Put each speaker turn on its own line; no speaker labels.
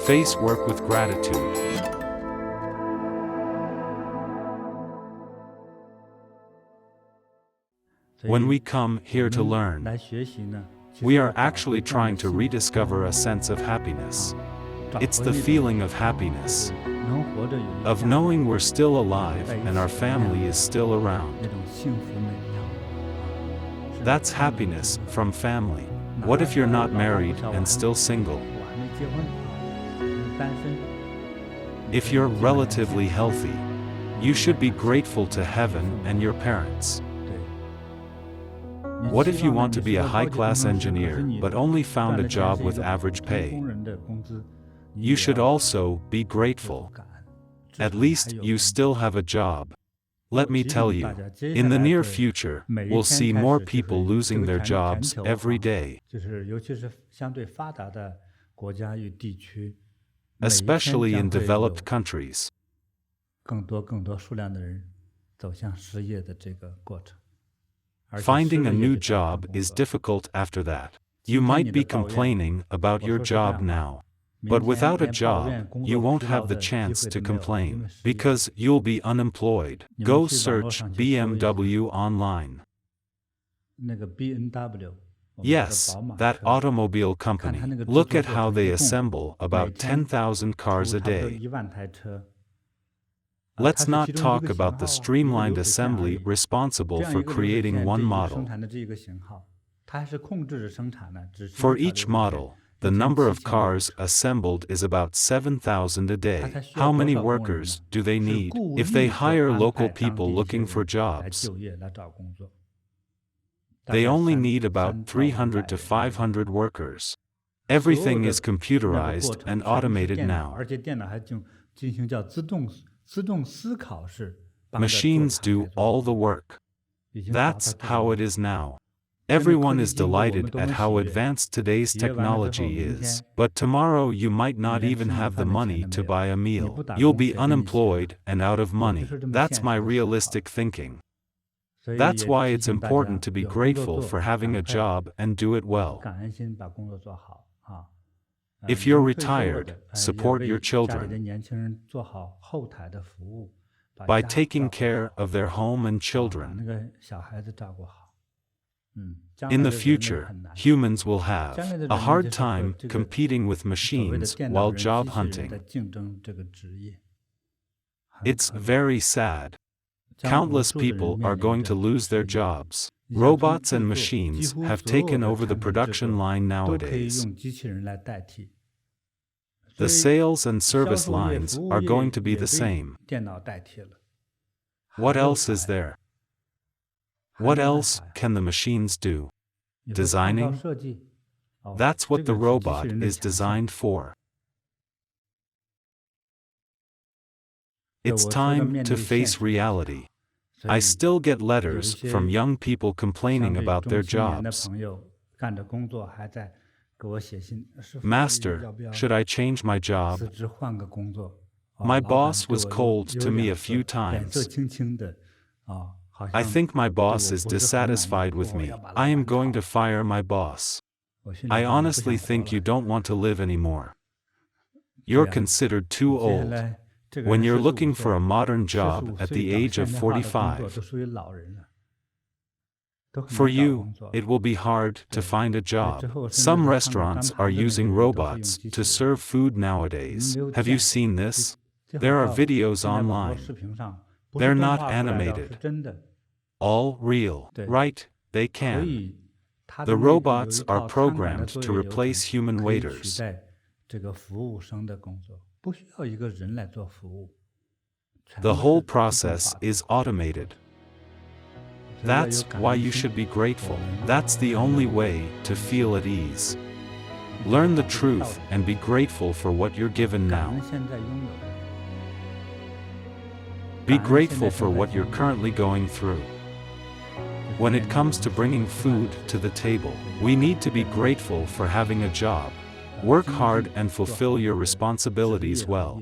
Face work with gratitude. When we come here to learn, we are actually trying to rediscover a sense of happiness. It's the feeling of happiness, of knowing we're still alive and our family is still around. That's happiness from family. What if you're not married and still single? If you're relatively healthy, you should be grateful to heaven and your parents. What if you want to be a high-class engineer but only found a job with average pay? You should also be grateful. At least you still have a job. Let me tell you, in the near future, we'll see more people losing their jobs every day. Especially in developed countries. Finding a new job is difficult after that. You might be complaining about your job now. But without a job, you won't have the chance to complain, because you'll be unemployed. Go search BMW online. Yes, that automobile company. Look at how they assemble about 10,000 cars a day. Let's not talk about the streamlined assembly responsible for creating one model. For each model, the number of cars assembled is about 7,000 a day. How many workers do they need? If they hire local people looking for jobs, they only need about 300 to 500 workers. Everything is computerized and automated now. Machines do all the work. That's how it is now. Everyone is delighted at how advanced today's technology is, but tomorrow you might not even have the money to buy a meal. You'll be unemployed and out of money. That's my realistic thinking. That's why it's important to be grateful for having a job and do it well. If you're retired, support your children by taking care of their home and children. In the future, humans will have a hard time competing with machines while job hunting. It's very sad. Countless people are going to lose their jobs. Robots and machines have taken over the production line nowadays. The sales and service lines are going to be the same. What else is there? What else can the machines do? Designing? That's what the robot is designed for. It's time to face reality. I still get letters from young people complaining about their jobs. Master, should I change my job? My boss was cold to me a few times. I think my boss is dissatisfied with me. I am going to fire my boss. I honestly think you don't want to live anymore. You're considered too old. When you're looking for a modern job at the age of 45. For you, it will be hard to find a job. Some restaurants are using robots to serve food nowadays. Have you seen this? There are videos online. They're not animated. All real. Right, they can. The robots are programmed to replace human waiters. The whole process is automated. That's why you should be grateful. That's the only way to feel at ease. Learn the truth and be grateful for what you're given now. Be grateful for what you're currently going through. When it comes to bringing food to the table, we need to be grateful for having a job. Work hard and fulfill your responsibilities well.